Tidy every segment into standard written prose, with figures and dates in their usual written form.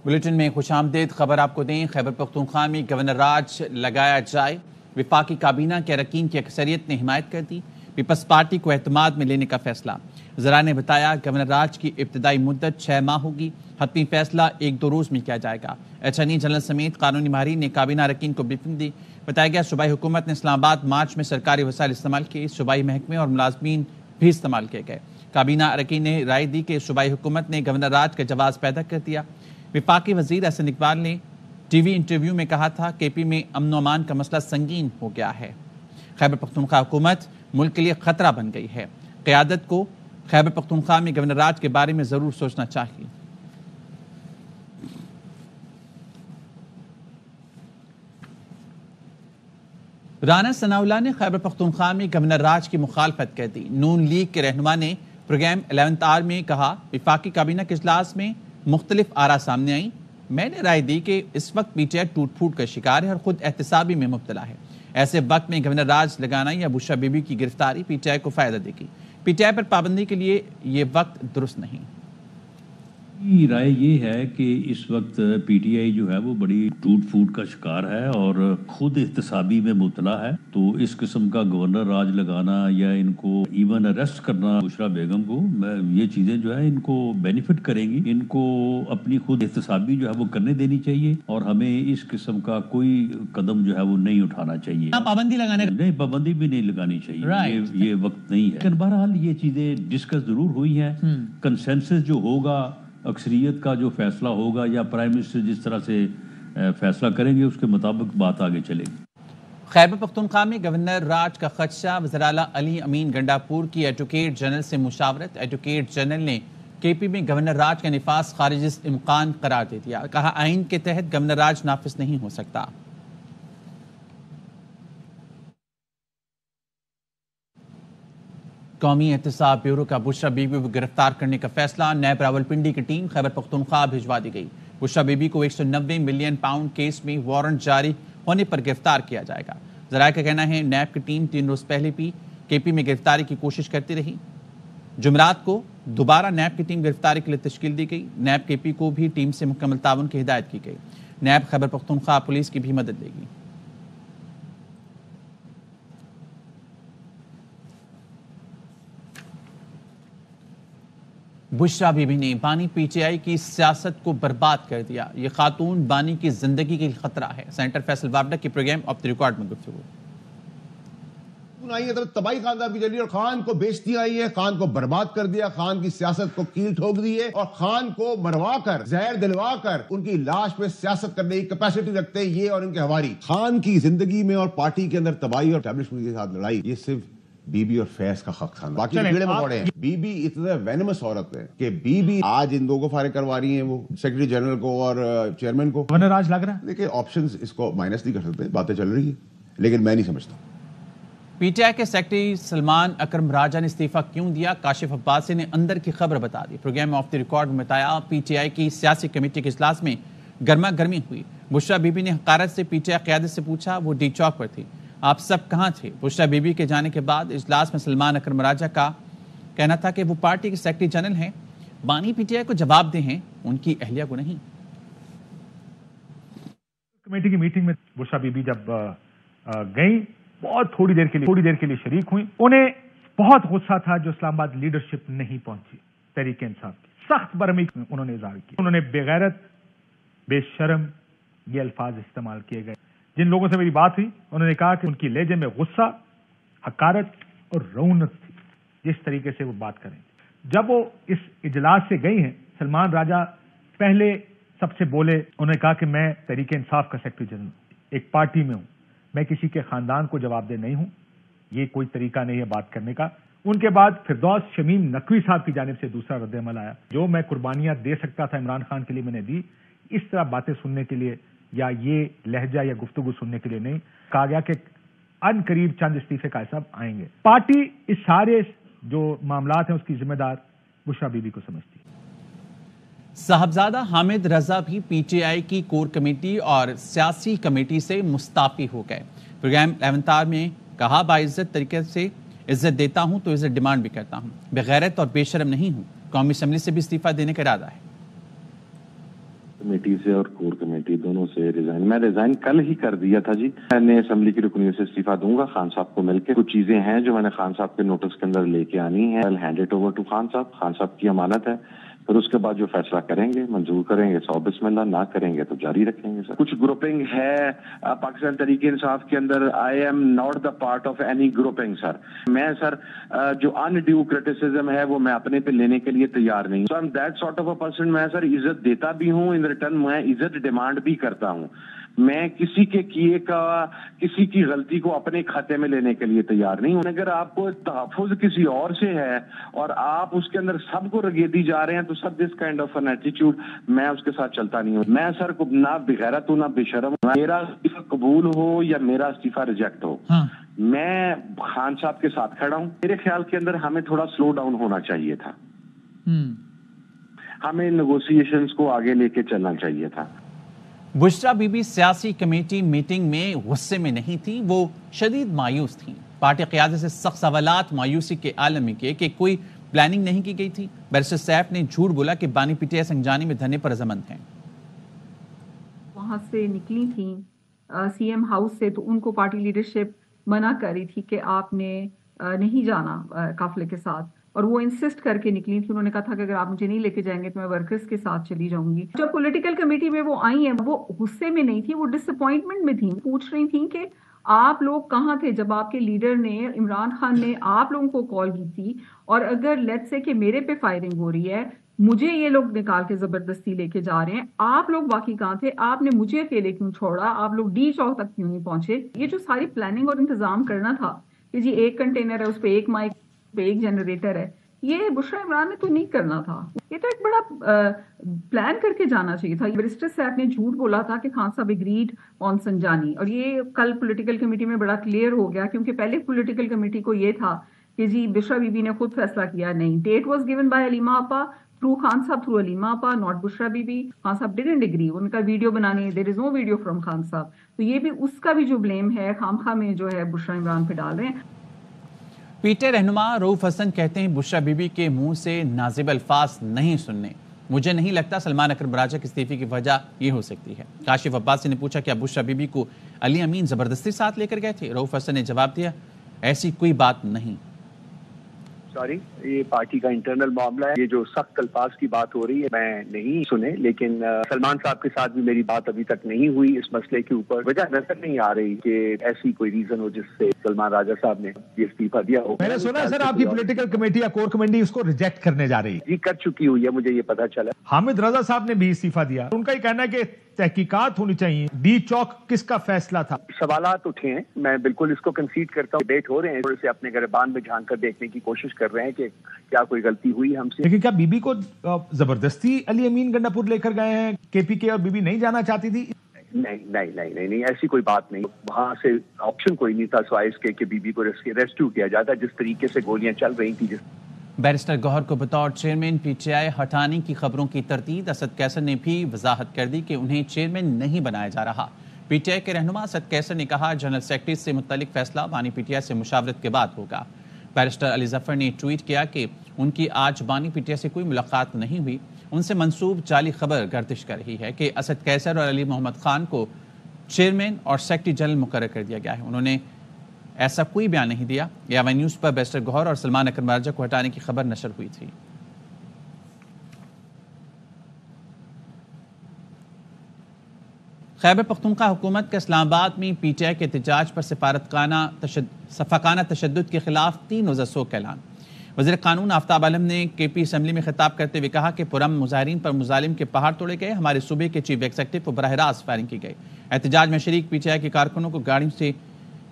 Bulletin میں خوش آمدید خبر آپ کو دیں۔ خیبر پختونخوا میں گورنر راج لگایا جائے، وفاقی کابینہ کے اراکین کی اکثریت نے حمایت کر دی۔ پیپلز پارٹی کو اعتماد میں لینے کا فیصلہ۔ ذرائع نے بتایا گورنر راج کی ابتدائی مدت 6 ماہ ہوگی، حتمی فیصلہ 1-2 روز میں کیا جائے گا۔ اٹارنی جنرل سمیت قانونی ماہرین نے کابینہ اراکین کو بریفنگ دی۔ بتایا گیا صوبائی حکومت نے اسلام آباد مارچ میں سرکاری وسائل استعمال کیے، صوبائی محکمے اور ملازمین بھی استعمال کیے گئے۔ کابینہ اراکین نے رائے دی کہ صوبائی حکومت نے گورنر راج کا جواز پیدا کر دیا۔ وفاقی وزیر احسن اقبال نے ٹی وی انٹرویو میں کہا تھا کہ پی میں امن و امان کا مسئلہ سنگین ہو گیا ہے۔ خیبر پختونخوا حکومت ملک کے لیے خطرہ بن گئی ہے، قیادت کو خیبر پختونخوا میں گورنر راج کے بارے میں ضرور سوچنا چاہیے۔ رانا ثناء اللہ نے خیبر پختونخوا میں گورنر راج کی مخالفت کر دی۔ نون لیگ کے رہنما نے پروگرام 11th آور میں کہا وفاقی کابینہ کے اجلاس میں مختلف آراء سامنے آئیں۔ میں نے رائے دی کہ اس وقت پی ٹی آئی ٹوٹ پھوٹ کا شکار ہے اور خود احتسابی میں مبتلا ہے۔ ایسے وقت میں گورنر راج لگانا یا بشرا بی بی کی گرفتاری پی ٹی آئی کو فائدہ دے گی۔ پی ٹی آئی پر پابندی کے لیے یہ وقت درست نہیں۔ رائے یہ ہے کہ اس وقت پی ٹی آئی جو ہے وہ بڑی ٹوٹ پھوٹ کا شکار ہے اور خود احتسابی میں مبتلا ہے، تو اس قسم کا گورنر راج لگانا یا ان کو ایون اریسٹ کرنا بشرا بیگم کو، یہ چیزیں جو ہے ان کو بینیفٹ کریں گی۔ ان کو اپنی خود احتسابی جو ہے وہ کرنے دینی چاہیے اور ہمیں اس قسم کا کوئی قدم جو ہے وہ نہیں اٹھانا چاہیے۔ پابندی لگانے نہیں، پابندی بھی نہیں لگانی چاہیے، یہ وقت نہیں ہے۔ لیکن بہرحال یہ چیزیں ڈسکس ضرور ہوئی ہیں۔ کنسنسس جو ہوگا، اکثریت کا جو فیصلہ ہوگا یا پرائم منسٹر جس طرح سے فیصلہ کریں گے اس کے مطابق بات آگے چلے گی۔ خیبر پختونخوا میں گورنر راج کا خدشہ، وزیراعلیٰ علی امین گنڈاپور کی ایڈوکیٹ جنرل سے مشاورت۔ ایڈوکیٹ جنرل نے کے پی میں گورنر راج کا نفاذ خارج امکان قرار دے دیا، کہا آئین کے تحت گورنر راج نافذ نہیں ہو سکتا۔ قومی احتساب بیورو کا بشرا بی بی کو گرفتار کرنے کا فیصلہ۔ نیب راولپنڈی کی ٹیم خیبر پختونخوا بھجوا دی گئی۔ بشرا بی بی کو 190 ملین پاؤنڈ کیس میں وارنٹ جاری ہونے پر گرفتار کیا جائے گا۔ ذرائع کا کہنا ہے نیب کی ٹیم 3 روز پہلے بھی کے پی میں گرفتاری کی کوشش کرتی رہی۔ جمعرات کو دوبارہ نیب کی ٹیم گرفتاری کے لیے تشکیل دی گئی۔ نیب کے پی کو بھی ٹیم سے مکمل تعاون کی ہدایت کی گئی۔ نیب خیبر پختونخوا پولیس کی بھی مدد لے گی۔ بشرا بی بی نے بانی پی ٹی آئی کی سیاست کو برباد کر دیا، یہ خاتون بانی کی زندگی کے لیے خطرہ ہے۔ سینیٹر فیصل وابڈا کی پروگرام آف دی ریکارڈ میں گفتگو۔ تباہی خاندان بھی چلی اور خان کو بیچتی آئی ہے، خان کو برباد کر دیا، خان کی سیاست کو کیل ٹھوک دی ہے اور خان کو مروا کر، زہر دلوا کر ان کی لاش پہ سیاست کرنے کی کیپیسٹی رکھتے ہیں یہ اور ان کے ہواری۔ خان کی زندگی میں اور پارٹی کے اندر تباہی اور اسٹیبلشمنٹ کے ساتھ لڑائی، یہ صرف بی بی اور فیض کا حق تھا، باقی کیڑے مکوڑے ہیں۔ بی بی اتنا وینمس عورت ہے کہ بی بی آج ان دو کو فارغ کروا رہی ہیں، وہ سیکرٹری جنرل کو اور چیئرمین کو۔ گورنر راج لگ رہا ہے، دیکھیں آپشنز اس کو مائنس نہیں کر سکتے، باتیں چل رہی ہیں لیکن میں نہیں سمجھتا۔ پی ٹی آئی کے سیکرٹری سلمان اکرم راجہ نے استعفیٰ کیوں دیا؟ کاشف عباسی نے اندر کی خبر بتا دی۔ پروگرام آف دی ریکارڈ میں بتایا پی ٹی آئی کی سیاسی کمیٹی کے اجلاس میں گرما گرمی ہوئی۔ بشرا بی بی نے حقارت سے پی ٹی آئی قیادت سے پوچھا، وہ ڈی چوک پر تھی، آپ سب کہاں تھے؟ بشرا بی بی کے جانے کے بعد اجلاس میں سلمان اکرم راجہ کا کہنا تھا کہ وہ پارٹی کے سیکرٹری جنرل ہیں، بانی پی ٹی آئی کو جواب دہ ہیں، ان کی اہلیہ کو نہیں۔ کمیٹی کی میٹنگ میں بشرا بی بی جب گئیں، بہت تھوڑی دیر کے لیے شریک ہوئیں۔ انہیں بہت غصہ تھا جو اسلام آباد لیڈرشپ نہیں پہنچی تحریک انصاف کی، سخت برہمی انہوں نے اظہار کی۔ انہوں نے بے غیرت، بے شرم یہ الفاظ استعمال کیے گئے۔ جن لوگوں سے میری بات ہوئی انہوں نے کہا کہ ان کی لہجے میں غصہ، حقارت اور رعونت تھی، جس طریقے سے وہ بات کریں۔ جب وہ اس اجلاس سے گئی ہیں، سلمان راجہ پہلے سب سے بولے، انہوں نے کہا کہ میں تحریک انصاف کا سیکرٹری جنرل ایک پارٹی میں ہوں، میں کسی کے خاندان کو جواب دہ نہیں ہوں، یہ کوئی طریقہ نہیں ہے بات کرنے کا۔ ان کے بعد فردوس شمیم نقوی صاحب کی جانب سے دوسرا رد عمل آیا، جو میں قربانیاں دے سکتا تھا عمران خان کے لیے میں نے دی، اس طرح باتیں سننے کے لیے یا یہ لہجہ یا گفتگو سننے کے لیے نہیں۔ کہا گیا کہ ان قریب چند استعفے کا حساب آئیں گے۔ پارٹی اس سارے جو معاملات ہیں اس کی ذمہ دار بشرا بی بی کو سمجھتی ہے۔ صاحبزادہ حامد رضا بھی پی ٹی آئی کی کور کمیٹی اور سیاسی کمیٹی سے مستعفی ہو گئے۔ پروگرام 11th آور میں کہا باعزت طریقے سے عزت دیتا ہوں تو عزت ڈیمانڈ بھی کرتا ہوں، بغیرت اور بے شرم نہیں ہوں، قومی اسمبلی سے بھی استعفیٰ دینے کا ارادہ ہے۔ کمیٹی سے اور کور کمیٹی دونوں سے ریزائن، میں ریزائن کل ہی کر دیا تھا جی. میں نے اسمبلی کی رکنیت سے استعفیٰ دوں گا خان صاحب کو مل کے. کچھ چیزیں ہیں جو میں نے خان صاحب کے نوٹس کے اندر لے کے آنی ہے. Hand it over to Khan صاحب کی امانت ہے. پھر اس کے بعد جو فیصلہ کریں گے، منظور کریں گے 100 بسم اللہ، نہ کریں گے تو جاری رکھیں گے. سر کچھ گروپنگ ہے پاکستان تحریک انصاف کے اندر. I am not the part of any grouping sir. میں سر جو ان ڈیو کرٹیسزم ہے وہ میں اپنے پہ لینے کے لیے تیار نہیں. So I am that sort of a person. میں سر عزت دیتا بھی ہوں، ان ریٹرن میں عزت ڈیمانڈ بھی کرتا ہوں. میں کسی کے کیے کا، کسی کی غلطی کو اپنے کھاتے میں لینے کے لیے تیار نہیں ہوں. اگر آپ کو تحفظ کسی اور سے ہے اور آپ اس کے اندر سب کو رگیدی جا رہے ہیں تو sir this kind of an attitude میں اس کے ساتھ چلتا نہیں ہوں. میں سر نہ بغیرت ہوں نہ بے شرم ہوں. میرا استعفیٰ قبول ہو یا میرا استعفیٰ ریجیکٹ ہو، میں خان صاحب کے ساتھ کھڑا ہوں. میرے خیال کے اندر ہمیں تھوڑا سلو ڈاؤن ہونا چاہیے تھا. ہمیں نیگوسیشنز کو آگے لے کے چلنا چاہیے تھا. بشرا بی بی سیاسی کمیٹی میٹنگ میں غصے میں نہیں تھی، وہ شدید مایوس تھیں. پارٹی قیادت سے سخت سوالات مایوسی کے عالم میں کیے کہ کوئی پلاننگ نہیں کی گئی تھی. بیرسٹر سیف نے جھوٹ بولا کہ بانی پی ٹی آئی سنجانی میں دھرنے پر رضامند ہیں. وہاں سے نکلی تھیں سی ایم ہاؤس سے تو ان کو پارٹی لیڈرشپ منع کر رہی تھی کہ آپ نے نہیں جانا قافلے کے ساتھ، اور وہ انسسٹ کر کے نکلی تھی. انہوں نے کہا تھا کہ اگر آپ مجھے نہیں لے کے جائیں گے تو میں ورکرز کے ساتھ چلی جاؤں گی. جب پولیٹیکل کمیٹی میں وہ آئی ہیں وہ غصے میں نہیں تھی، وہ ڈس اپوائنٹمنٹ میں تھیں. پوچھ رہی تھیں کہ آپ لوگ کہاں تھے جب آپ کے لیڈر نے، عمران خان نے آپ لوگوں کو کال کی تھی، اور اگر لیٹس سے کہ میرے پہ فائرنگ ہو رہی ہے، مجھے یہ لوگ نکال کے زبردستی لے کے جا رہے ہیں، آپ لوگ باقی کہاں تھے؟ آپ نے مجھے اکیلے کیوں چھوڑا؟ آپ لوگ ڈی چوک تک کیوں نہیں پہنچے؟ یہ جو ساری پلاننگ اور انتظام کرنا تھا کہ جی ایک کنٹینر ہے، اس پہ ایک مائک، پہ ایک جنریٹر ہے، یہ بشرا عمران نے تو نہیں کرنا تھا. یہ تو ایک بڑا پلان کر کے جانا چاہیے تھا. بیرسٹر صاحب نے جھوٹ بولا تھا کہ خان صاحب اگریڈ آن سنجانی، اور یہ کل پولیٹیکل کمیٹی میں بڑا کلیئر ہو گیا، کیونکہ پہلے پولیٹیکل کمیٹی کو یہ تھا کہ جی بشرا بی بی نے خود فیصلہ کیا. نہیں، that was given by Alima آپا تھرو خان صاحب، تھرو علیمہ آپا، not Bushra be be. Khan صاحب ڈیڈنٹ اگری. ان کا ویڈیو بنانے، دیر از نو ویڈیو فرام خان صاحب. تو یہ بھی اس کا بھی جو بلیم ہے خام خواہ میں جو ہے بشرا عمران پہ ڈال رہے ہیں. پی ٹی آئی رہنما رؤوف حسن کہتے ہیں بشرا بی بی کے منہ سے نازیب الفاظ نہیں سننے. مجھے نہیں لگتا سلمان اکرم راجہ کے استعفے کی وجہ یہ ہو سکتی ہے. کاشف عباسی نے پوچھا کیا بشرا بی بی کو علی امین زبردستی ساتھ لے کر گئے تھے؟ رؤوف حسن نے جواب دیا ایسی کوئی بات نہیں. سوری، یہ پارٹی کا انٹرنل معاملہ ہے. یہ جو سخت الفاظ کی بات ہو رہی ہے میں نہیں سنے، لیکن سلمان صاحب کے ساتھ بھی میری بات ابھی تک نہیں ہوئی اس مسئلے کے اوپر. وجہ نظر نہیں آ رہی کہ ایسی کوئی ریزن ہو جس سے سلمان راجہ صاحب نے یہ استعفیٰ دیا ہو. میں نے سنا ہے سر آپ کی پولیٹیکل کمیٹی یا کور کمیٹی اس کو ریجیکٹ کرنے جا رہی ہے. جی کر چکی ہوئی ہے، مجھے یہ پتا چلا. حامد رضا صاحب نے بھی استعفیٰ دیا. ان کا یہ کہنا ہے کہ تحقیقات ہونی چاہیے. ڈی چوک کس کا فیصلہ تھا؟ سوالات اٹھے ہیں، میں بالکل اس کو کنسیڈ کرتا ہوں. ڈیٹ ہو رہے ہیں، تھوڑے سے اپنے گریبان میں جھانک کر دیکھنے کی کوشش کر رہے ہیں کہ کیا کوئی غلطی ہوئی ہم سے. لیکن کیا بی بی کو زبردستی علی امین گنڈا پور لے کر گئے ہیں؟ کے پی کے اور بی بی نہیں جانا چاہتی تھی؟ نہیں، ایسی کوئی بات نہیں. وہاں سے آپشن کوئی نہیں تھا سوائے اس کے کہ بی بی کو ریسکیو کیا جاتا. جس طریقے سے گولیاں چل رہی تھی. بیرسٹر گوہر کو بطور چیئرمین پی ٹی آئی ہٹانے کی خبروں کی تردید اسد کیسر نے بھی وضاحت کر دی کہ انہیں چیئرمین نہیں بنایا جا رہا. پی ٹی آئی کے رہنما اسد کیسر نے کہا جنرل سیکرٹری سے متعلق فیصلہ بانی پی ٹی آئی سے مشاورت کے بعد ہوگا. بیرسٹر علی ظفر نے ٹویٹ کیا کہ ان کی آج بانی پی ٹی آئی سے کوئی ملاقات نہیں ہوئی. ان سے منسوب جعلی خبر گردش کر رہی ہے کہ اسد کیسر اور علی محمد خان کو چیئرمین اور سیکرٹری جنرل مقرر کر دیا گیا ہے. انہوں نے ایسا کوئی بیان نہیں دیا. یاوہ نیوز پر بیرسٹر گوہر اور سلمان اکرم راجہ کو ہٹانے کی خبر نشر ہوئی تھی. خیبر پختونخوا حکومت کا اسلام آباد میں پی ٹی آئی کے احتجاج پر سفاکانہ تشدد کے خلاف 3 روزہ سوگ کا اعلان. وزیر قانون آفتاب عالم نے کے پی اسمبلی میں خطاب کرتے ہوئے کہا کہ پرامن مظاہرین پر مظالم کے پہاڑ توڑے گئے. ہمارے صوبے کے چیف ایگزیکٹو کو براہ راست فائرنگ کی گئی. احتجاج میں شریک پی ٹی آئی کے کارکنوں کو گاڑیوں سے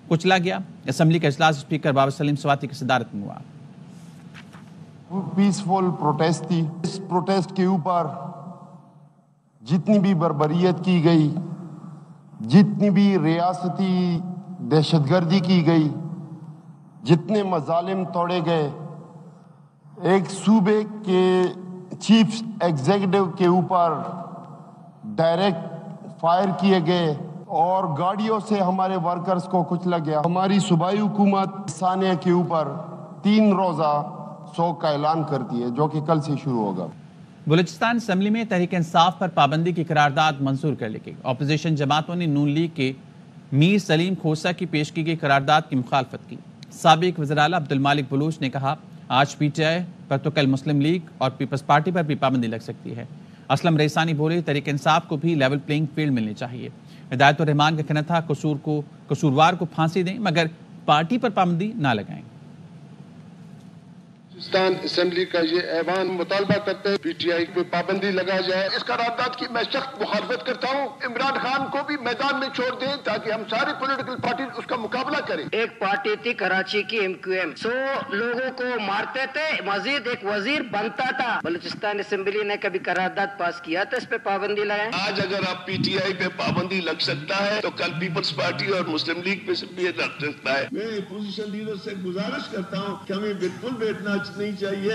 کچلا گیا. اسمبلی کا اجلاس اسپیکر بابا سلیم سواتی کی صدارت میں ہوا. پیسفل پروٹیسٹ تھی. اس پروٹیسٹ کے اوپر جتنی بھی بربریت کی گئی، جتنی بھی ریاستی دہشت گردی کی گئی، جتنے مظالم توڑے گئے، ایک صوبے کے چیف ایگزیکٹو کے اوپر ڈائریکٹ فائر کیے گئے اور گاڑیوں سے ہمارے ورکرز کو کچلا گیا. ہماری صوبائی حکومت ثانیہ کے اوپر 3 روزہ سوگ کا اعلان کرتی ہے جو کہ کل سے شروع ہوگا. بلوچستان اسمبلی میں تحریک انصاف پر پابندی کی قرارداد منظور کر لی گئی۔ اپوزیشن جماعتوں نے نون لیگ کے میر سلیم کھوسہ کی پیش کی گئی قرارداد کی مخالفت کی۔ سابق وزیر اعلیٰ عبد المالک بلوچ نے کہا آج پی ٹی آئی پر تو کل مسلم لیگ اور پیپلز پارٹی پر بھی پابندی لگ سکتی ہے۔ اسلم ریسانی بولے تحریک انصاف کو بھی لیول پلینگ فیلڈ ملنی چاہیے۔ ہدایت الرحمان کا کہنا تھا قصوروار کو پھانسی دیں مگر پارٹی پر پابندی نہ لگائیں۔ بلوچستان اسمبلی کا یہ ایوان مطالبہ کرتے ہیں پی ٹی آئی پہ پابندی لگا جائے۔ اس قرارداد کی میں سخت مخالفت کرتا ہوں۔ عمران خان کو بھی میدان میں چھوڑ دیں تاکہ ہم ساری پولیٹیکل پارٹی اس کا مقابلہ کریں۔ ایک پارٹی تھی کراچی کی MQM، 100 لوگوں کو مارتے تھے، مزید ایک وزیر بنتا تھا۔ بلوچستان اسمبلی نے کبھی قرارداد پاس کیا تو اس پہ پابندی لگائیں۔ آج اگر آپ پی ٹی آئی پہ پابندی لگ سکتا ہے تو کل پیپلز پارٹی اور مسلم لیگ پہ بھی لگ سکتا ہے۔ میں اپوزیشن لیڈر سے گزارش کرتا ہوں کہ ہمیں بالکل بیٹھنا نہیں چاہیے۔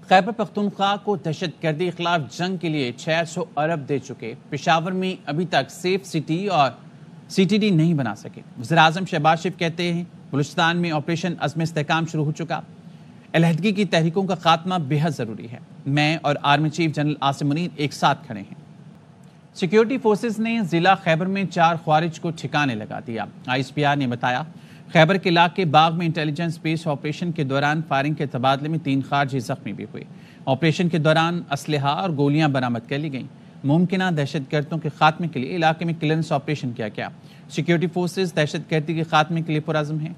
خیبر پختونخوا کو دہشت گردی کے خلاف جنگ کے لیے 600 ارب دے چکے پشاور میں ابھی تک سیف سٹی اور CTD نہیں بنا سکے۔ وزیر اعظم شہباز شریف کہتے ہیں بلوچستان میں آپریشن عزم استحکام شروع ہو چکا، علیحدگی کی تحریکوں کا خاتمہ بے حد ضروری ہے۔ میں اور army chief general Asim Munir ایک ساتھ کھڑے ہیں۔ سیکیورٹی فورسز نے ضلع خیبر میں 4 خوارج کو ٹھکانے لگا دیا۔ ISPR نے بتایا خیبر کے علاقے باغ میں انٹیلیجنس بیس آپریشن کے دوران فائرنگ کے تبادلے میں 3 خارجی زخمی بھی ہوئے۔ آپریشن کے دوران اسلحہ اور گولیاں برآمد کر لی گئیں۔ ممکنہ دہشت گردوں کے خاتمے کے لیے علاقے میں کلیئرنس آپریشن کیا گیا۔ سیکیورٹی فورسز دہشت گردی کے خاتمے کے لیے پرعزم ہیں۔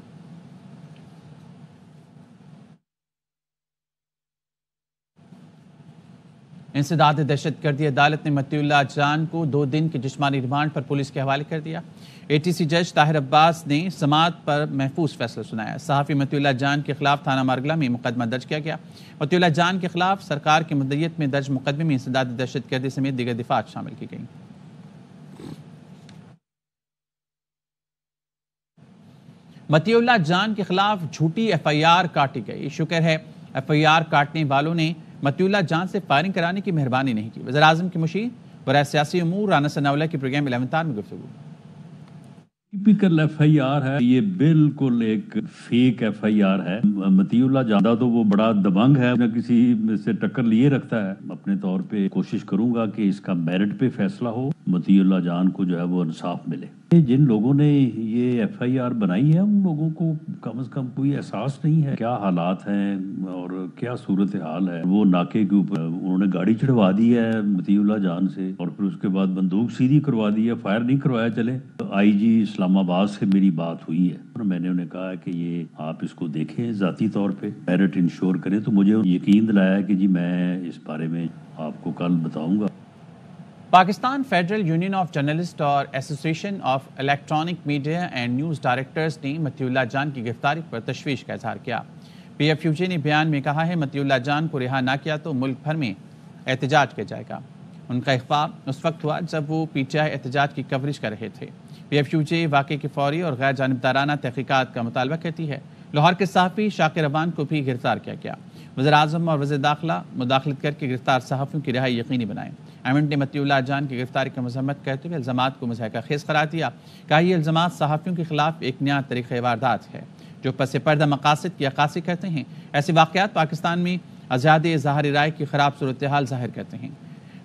انسداد دہشت گردی عدالت نے متی اللہ جان کو 2 دن کے جسمانی ریمانڈ پر پولیس کے حوالے کر دیا۔ ATC جج طاہر عباس نے سماعت پر محفوظ فیصلہ سنایا۔ صحافی متی اللہ جان کے خلاف تھانہ مارگلہ میں مقدمہ درج کیا گیا۔ متی اللہ جان کے خلاف سرکار کی مدیریت میں درج مقدمے میں انسداد دہشت گردی سمیت دیگر دفعات شامل کی گئیں۔ متی اللہ جان کے خلاف جھوٹی FIR کاٹی گئی۔ شکر ہے FIR کاٹنے والوں نے متی اللہ جان سے فائرنگ کرانے کی مہربانی نہیں کی۔ وزیر اعظم کی مشیر برائے سیاسی امور رانا ثناءاللہ کی پروگرام 11 میں گفتگو۔ ٹپیکل FIR ہے، یہ بالکل ایک فیک FIR ہے۔ متی اللہ جان تو وہ بڑا دبنگ ہے، نہ کسی سے ٹکر لیے رکھتا ہے۔ اپنے طور پہ کوشش کروں گا کہ اس کا میرٹ پہ فیصلہ ہو، متی اللہ جان کو جو ہے وہ انصاف ملے۔ جن لوگوں نے یہ FIR بنائی ہے ان لوگوں کو کم از کم کوئی احساس نہیں ہے کیا حالات ہیں اور کیا صورتحال ہے۔ وہ ناکے کے اوپر انہوں نے گاڑی چڑھوا دی ہے متی اللہ جان سے اور پھر اس کے بعد بندوق سیدھی کروا دی ہے، فائر نہیں کروایا۔ چلے IG اسلام آباد سے میری بات ہوئی ہے اور میں نے انہیں کہا کہ یہ آپ اس کو دیکھیں ذاتی طور پہ میرٹ انشور کریں، تو مجھے یقین دلایا کہ جی میں اس بارے میں آپ کو کل بتاؤں گا۔ Pakistan federal union of journalist اور association of electronic media and news directors نے متی اللہ جان کی گرفتاری پر تشویش کا اظہار کیا۔ PFUJ نے بیان میں کہا ہے متی اللہ جان کو رہا نہ کیا تو ملک بھر میں احتجاج کیا جائے گا۔ ان کا اغوا اس وقت ہوا جب وہ PTI احتجاج کی کوریج کر رہے تھے۔ PFUJ واقعے کی فوری اور غیر جانبدارانہ تحقیقات کا مطالبہ کرتی ہے۔ لاہور کے صحافی شاکر روان کو بھی گرفتار کیا گیا۔ وزیر اعظم اور وزیر داخلہ مداخلت کر کے گرفتار صحافیوں کی رہائی یقینی بنائیں۔ ایمنٹ نے متی اللہ جان کی گرفتاری کی مذمت کرتے ہوئے الزامات کو مضحکہ خیز قرار دیا۔ کہا یہ الزامات صحافیوں کے خلاف ایک نیا طریقہ واردات ہے جو پس پردہ مقاصد کی عکاسی کرتے ہیں۔ ایسے واقعات پاکستان میں آزادی اظہار رائے کی خراب صورتحال ظاہر کرتے ہیں۔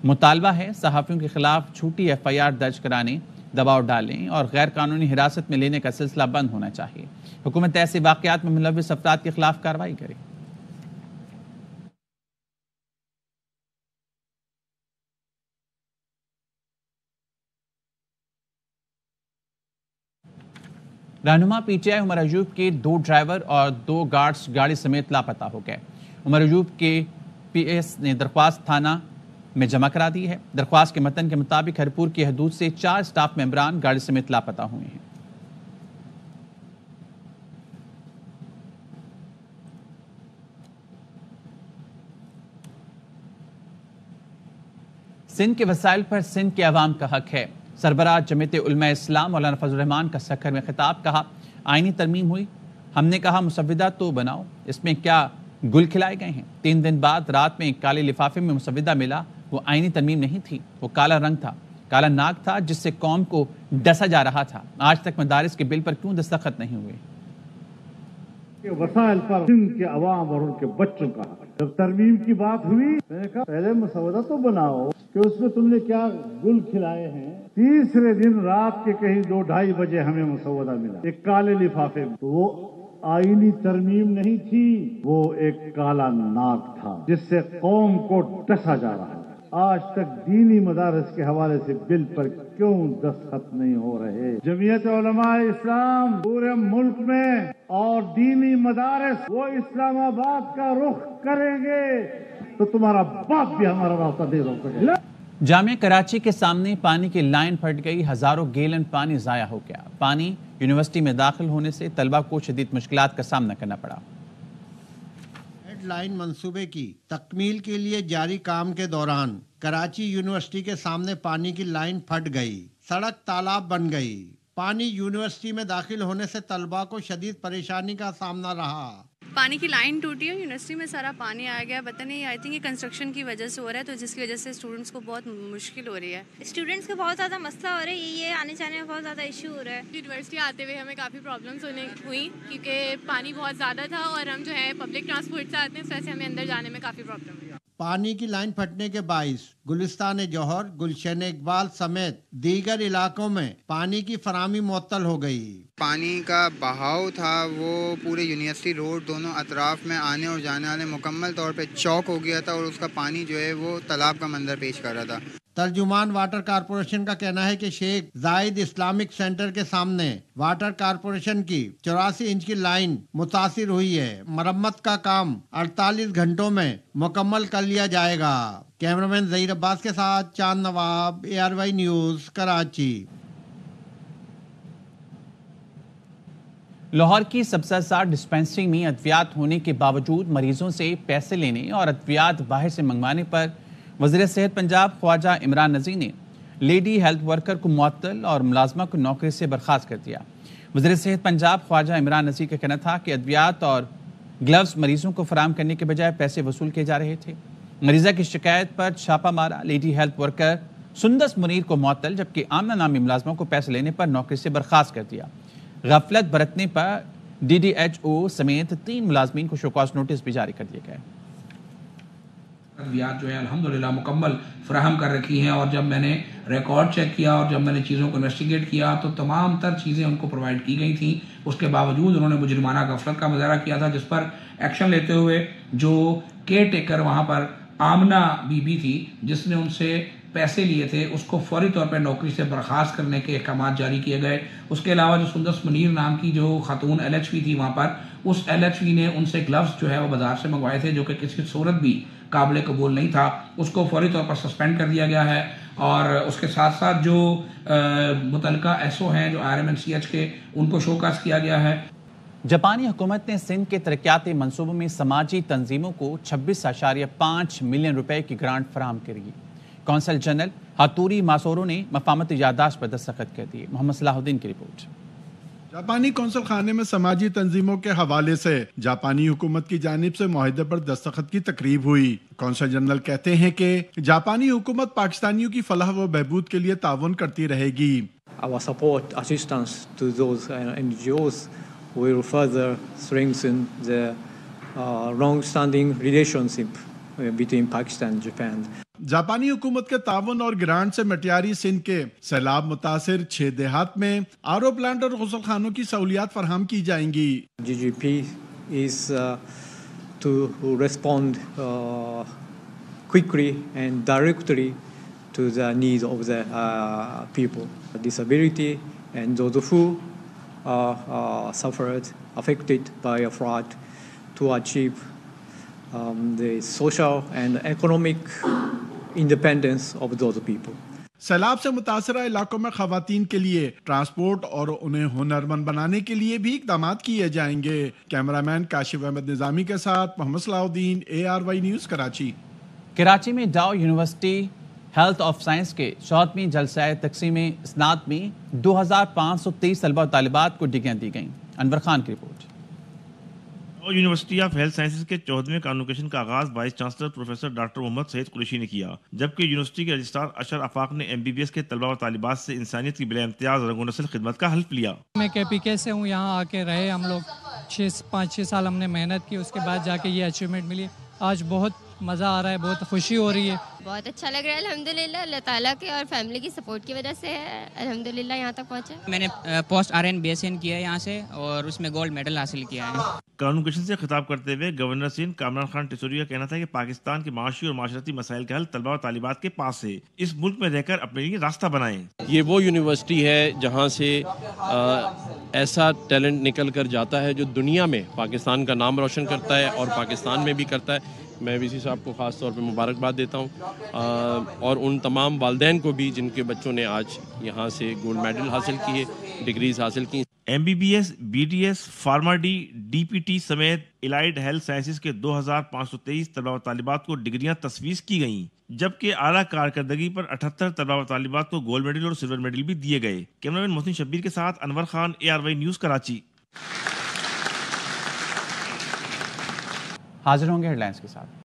مطالبہ ہے صحافیوں کے خلاف جھوٹی FIR درج کرانے، دباؤ ڈالیں اور غیر قانونی حراست میں لینے کا سلسلہ بند ہونا چاہیے۔ حکومت ایسے واقعات میں ملوث افراد کے خلاف کارروائی کرے۔ رہنما PTI عمر ایوب کے 2 ڈرائیور اور 2 گارڈز گاڑی سمیت لاپتہ ہو گئے۔ عمر ایوب کے PS نے درخواست تھانہ میں جمع کرا دی ہے۔ درخواست کے متن کے مطابق ہرپور کی حدود سے 4 سٹاف ممبران گاڑی سمیت لاپتہ ہوئے ہیں۔ سندھ کے وسائل پر سندھ کے عوام کا حق ہے۔ سربراہ جمعیت علماء اسلام مولانا فضل الرحمان کا سکھر میں خطاب، کہا آئینی ترمیم ہوئی، ہم نے کہا مسودہ تو بناؤ، اس میں کیا گل کھلائے گئے ہیں۔ 3 دن بعد رات میں کالے لفافے میں مسودہ ملا، وہ آئینی ترمیم نہیں تھی، وہ کالا رنگ تھا، کالا ناگ تھا جس سے قوم کو ڈسا جا رہا تھا۔ آج تک مدارس کے بل پر کیوں دستخط نہیں ہوئے؟ وسائل پر سندھ کے عوام اور ان کے بچوں کا حق ہے۔ جب ترمیم کی بات ہوئی میں نے کہا پہلے مسودہ تو بناؤ کہ اس میں تم نے کیا گل کھلائے ہیں. تیسرے دن رات کے کہیں 2-2:30 بجے ہمیں مسودہ ملا ایک کالے لفافے میں. تو وہ آئینی ترمیم نہیں تھی, وہ ایک کالا ناک تھا جس سے قوم کو ڈسا جا رہا ہے. آج تک دینی مدارس کے حوالے سے بل پر کیوں دستخط نہیں ہو رہے؟ جمعیت علماء اسلام پورے ملک میں اور دینی مدارس وہ اسلام آباد کا رخ کریں گے تو تمہارا باپ بھی ہمارا راستہ دے دو سکے. جامعہ کراچی کے سامنے پانی کی لائن پھٹ گئی, ہزاروں گیلن پانی ضائع ہو گیا. پانی یونیورسٹی میں داخل ہونے سے طلبہ کو شدید مشکلات کا سامنا کرنا پڑا. ہیڈ لائن منصوبے کی تکمیل کے لیے جاری کام کے دوران کراچی یونیورسٹی کے سامنے پانی کی لائن پھٹ گئی, سڑک تالاب بن گئی. پانی یونیورسٹی میں داخل ہونے سے طلبہ کو شدید پریشانی کا سامنا رہا. پانی کی لائن ٹوٹی ہے, یونیورسٹی میں سارا پانی آ گیا. پتہ نہیں, آئی تھنک یہ کنسٹرکشن کی وجہ سے ہو رہا ہے, تو جس کی وجہ سے اسٹوڈنٹس کو بہت مشکل ہو رہی ہے. اسٹوڈنٹس کو بہت زیادہ مسئلہ ہو رہا ہے, یہ آنے جانے میں بہت زیادہ ایشو ہو رہا ہے. یونیورسٹی آتے ہوئے ہمیں کافی پرابلمس ہوئی کیونکہ پانی بہت زیادہ تھا, اور ہم جو ہے پبلک ٹرانسپورٹ سے آتے ہیں, اس وجہ سے ہمیں اندر جانے میں کافی پرابلم ہوئی. پانی کی لائن پھٹنے کے باعث گلستان جوہر, گلشن اقبال سمیت دیگر علاقوں میں پانی کی فراہمی معطل ہو گئی. پانی کا بہاؤ تھا وہ پورے یونیورسٹی روڈ دونوں اطراف میں آنے اور جانے والے مکمل طور پہ چوک ہو گیا تھا, اور اس کا پانی جو ہے وہ تالاب کا منظر پیش کر رہا تھا. ترجمان واٹر کارپوریشن کا کہنا ہے کہ شیخ زاید اسلامک سینٹر کے سامنے واٹر کارپوریشن کی 84 انچ کی لائن متاثر ہوئی ہے. مرمت کا کام 48 گھنٹوں میں مکمل کر لیا جائے گا. کیمرامین ظہیر عباس کے ساتھ چاند نواب, ARY نیوز, کراچی. لاہور کی سبزہ زار ڈسپینسری میں ادویات ہونے کے باوجود مریضوں سے پیسے لینے اور ادویات باہر سے منگوانے پر وزیر صحت پنجاب خواجہ عمران نذیر نے لیڈی ہیلتھ ورکر کو معطل اور ملازمہ کو نوکری سے برخاست کر دیا. وزیر صحت پنجاب خواجہ عمران نذیر کا کہنا تھا کہ ادویات اور گلوز مریضوں کو فراہم کرنے کے بجائے پیسے وصول کیے جا رہے تھے. مریضہ کی شکایت پر چھاپہ مارا. لیڈی ہیلتھ ورکر سندس منیر کو معطل جبکہ آمنہ نامی ملازموں کو پیسے لینے پر نوکری سے برخاست کر دیا. غفلت برتنے پر DDHO سمیت 3 ملازمین کو شوکاز نوٹس بھی جاری کر دیے گئے. ادویات جو ہے الحمدللہ مکمل فراہم کر رکھی ہیں, اور جب میں نے ریکارڈ چیک کیا اور جب میں نے چیزوں کو انویسٹیگیٹ کیا تو تمام تر چیزیں ان کو پرووائڈ کی گئی تھیں. اس کے باوجود انہوں نے مجرمانہ غفلت کا مظاہرہ کیا تھا, جس پر ایکشن لیتے ہوئے جو کیئر ٹیکر وہاں پر آمنہ بی بی تھی جس نے ان سے پیسے لیے تھے, اس کو فوری طور پہ نوکری سے برخاست کرنے کے احکامات جاری کیے گئے. اس کے علاوہ جو سندس منیر نام کی جو خاتون LHP تھی وہاں پر, اس LHP نے ان سے گلوز جو ہے وہ بازار سے منگوائے تھے جو کہ کسی صورت بھی قابل قبول نہیں تھا. اس کو فوری طور پر سسپینڈ کر دیا گیا ہے, اور اس کے ساتھ ساتھ جو متعلقہ SO ہیں جو RMNCH کے, ان کو شوکاز کیا گیا ہے. جاپانی حکومت نے سندھ کے ترقیاتی منصوبوں میں سماجی تنظیموں کو 26.5 ملین روپے کی گرانٹ فراہم کرے گی. کونسل جنرل ہاتوری ماسورو نے مفاہمتی یادداشت پر دستخط کر دیے. محمد صلاح الدین کی رپورٹ. جاپانی کونسل خانے میں سماجی تنظیموں کے حوالے سے جاپانی حکومت کی جانب سے معاہدے پر دستخط کی تقریب ہوئی. کونسل جنرل کہتے ہیں کہ جاپانی حکومت پاکستانیوں کی فلاح و بہبود کے لیے تعاون کرتی رہے گی. Our support, assistance to those NGOs will further strengthen the long-standing relationship between Pakistan and Japan. جاپانی حکومت کے تعاون اور گرانٹ سے مٹیاری سندھ کے سیلاب متاثر 6 دیہات میں RO پلانٹ اور غسل خانوں کی سہولیات فراہم کی جائیں گی. GGP is to respond quickly and directly to the needs of the people with disability and those who are suffered, affected by a flood, to achieve the social and economic independence of those people. سیلاب سے متاثرہ علاقوں میں خواتین کے لیے transport اور انہیں ہنرمند بنانے کے لیے بھی اقدامات کیے جائیں گے. کیمرامین کاشف احمد نظامی کے ساتھ محمد صلاح الدین, ARY نیوز, کراچی. کراچی میں ڈاؤ یونیورسٹی ہیلتھ آف سائنس کے 14ویں جلسہ تقسیم اسناد میں 2523 طلبہ و طالبات کو ڈگریاں دی گئیں. انور خان کی report. University of health sciences کے 14ویں کانوکیشن کا آغاز وائس چانسلر پروفیسر ڈاکٹر محمد سعید قریشی نے کیا, جبکہ یونیورسٹی کے رجسٹرار اشر آفاق نے MBBS کے طلبہ و طالبات سے انسانیت کی بلا امتیاز رنگ و نسل خدمت کا حلف لیا. میں KPK سے ہوں, یہاں آ کے رہے ہم لوگ 5-6 سال ہم نے محنت کی, اس کے بعد جا کے یہ اچیومنٹ ملی. آج بہت مزہ آ رہا ہے, بہت خوشی ہو رہی ہے. بہت اچھا لگ رہا ہے الحمدللہ, اللہ تعالیٰ کے اور فیملی کی سپورٹ کی وجہ سے الحمدللہ یہاں تک پہنچے. میں نے پوسٹ RN-BSN کیا ہے یہاں سے اور اس میں گولڈ میڈل حاصل کیا ہے. کانوکیشن سے خطاب کرتے ہوئے گورنر سندھ کامران خان ٹیسوری کا کہنا تھا کہ پاکستان کے معاشی اور معاشرتی مسائل کا حل طلبہ اور طالبات کے پاس ہے, اس ملک میں رہ کر اپنے لیے راستہ بنائیں. یہ وہ یونیورسٹی ہے جہاں سے ایسا ٹیلنٹ نکل کر جاتا ہے جو دنیا میں پاکستان کا نام روشن کرتا ہے اور پاکستان میں بھی کرتا ہے. میں وی صاحب کو خاص طور پہ مبارکباد دیتا ہوں اور ان تمام والدین کو بھی جن کے بچوں نے آج یہاں سے گولڈ میڈل حاصل کیے, ڈگریز حاصل کی. MBBS, BDS, pharma D, DPT سمیت الائڈ ہیلتھ سائنسز کے 2523 طلبہ و طالبات کو ڈگریاں تفویض کی گئیں, جبکہ اعلیٰ کارکردگی پر 78 طلبہ و طالبات کو گولڈ میڈل اور سلور میڈل بھی دیے گئے. کیمرامین محسن شبیر کے ساتھ انور خان, ARY نیوز کراچی. حاضر ہوں گے ہیڈ لائنز کے ساتھ.